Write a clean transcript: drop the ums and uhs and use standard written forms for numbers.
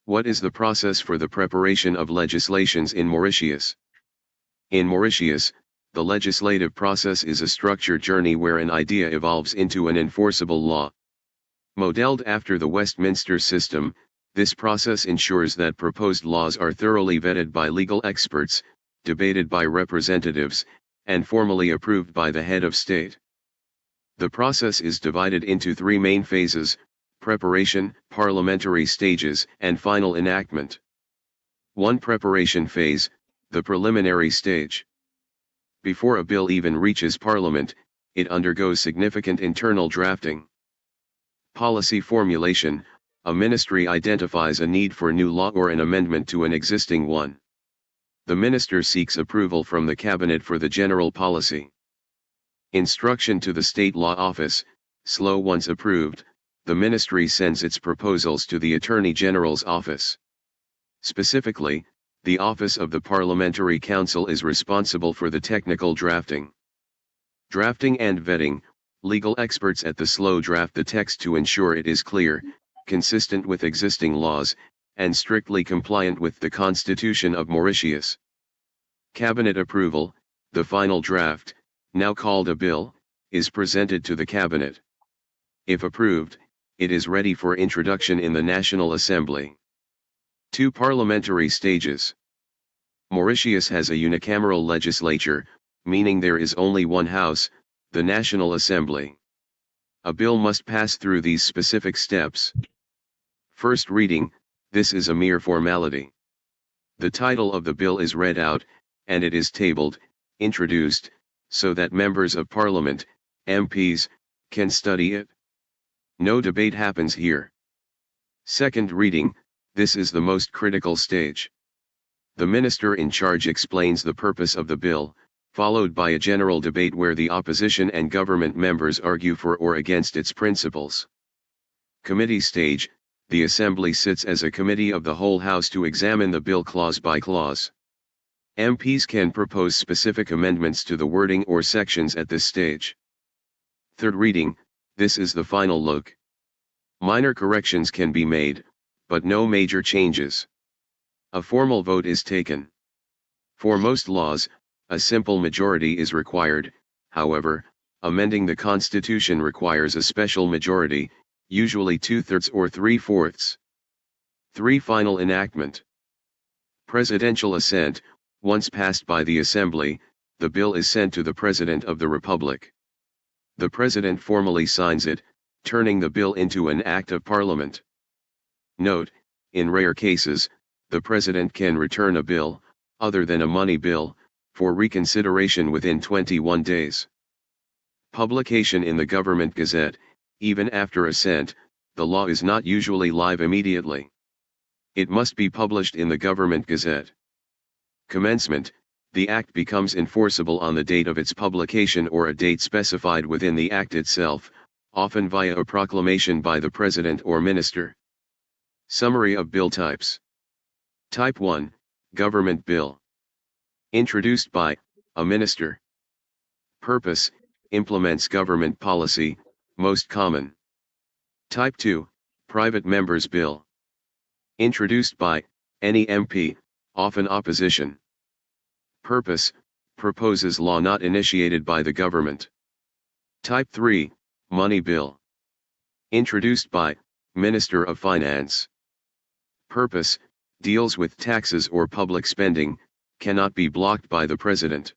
What is the process for the preparation of legislations in Mauritius? In Mauritius, the legislative process is a structured journey where an idea evolves into an enforceable law. Modeled after the Westminster system, this process ensures that proposed laws are thoroughly vetted by legal experts, debated by representatives, and formally approved by the head of state. The process is divided into three main phases: preparation, parliamentary stages, and final enactment. 1. Preparation phase, the preliminary stage. Before a bill even reaches Parliament, it undergoes significant internal drafting. Policy formulation, a ministry identifies a need for a new law or an amendment to an existing one. The minister seeks approval from the cabinet for the general policy. Instruction to the State Law Office, SLO. Once approved, the ministry sends its proposals to the Attorney General's office. Specifically, the Office of the Parliamentary Counsel is responsible for the technical drafting. Drafting and vetting, legal experts at the SLO draft the text to ensure it is clear, consistent with existing laws, and strictly compliant with the Constitution of Mauritius. Cabinet approval, the final draft, now called a bill, is presented to the cabinet. If approved, it is ready for introduction in the National Assembly. 2. Parliamentary stages. Mauritius has a unicameral legislature, meaning there is only one house, the National Assembly. A bill must pass through these specific steps. First reading, this is a mere formality. The title of the bill is read out, and it is tabled, introduced, so that members of Parliament, MPs, can study it. No debate happens here. Second reading, this is the most critical stage. The minister in charge explains the purpose of the bill, followed by a general debate where the opposition and government members argue for or against its principles. Committee stage, the Assembly sits as a committee of the whole House to examine the bill clause by clause. MPs can propose specific amendments to the wording or sections at this stage. Third reading, this is the final look. Minor corrections can be made, but no major changes. A formal vote is taken. For most laws, a simple majority is required. However, amending the Constitution requires a special majority, usually 2/3 or 3/4. 3. Final enactment. Presidential assent. Once passed by the Assembly, the bill is sent to the President of the Republic. The President formally signs it, turning the bill into an Act of Parliament. Note, in rare cases, the President can return a bill, other than a money bill, for reconsideration within 21 days. Publication in the Government Gazette. Even after assent, the law is not usually live immediately. It must be published in the Government Gazette. Commencement, the Act becomes enforceable on the date of its publication or a date specified within the Act itself, often via a proclamation by the President or Minister. Summary of bill types. Type 1, Government Bill. Introduced by a Minister. Purpose, implements government policy, most common. Type 2, Private Members Bill. Introduced by any MP, often opposition. Purpose, proposes law not initiated by the government. Type 3, Money Bill. Introduced by Minister of Finance. Purpose, deals with taxes or public spending, cannot be blocked by the President.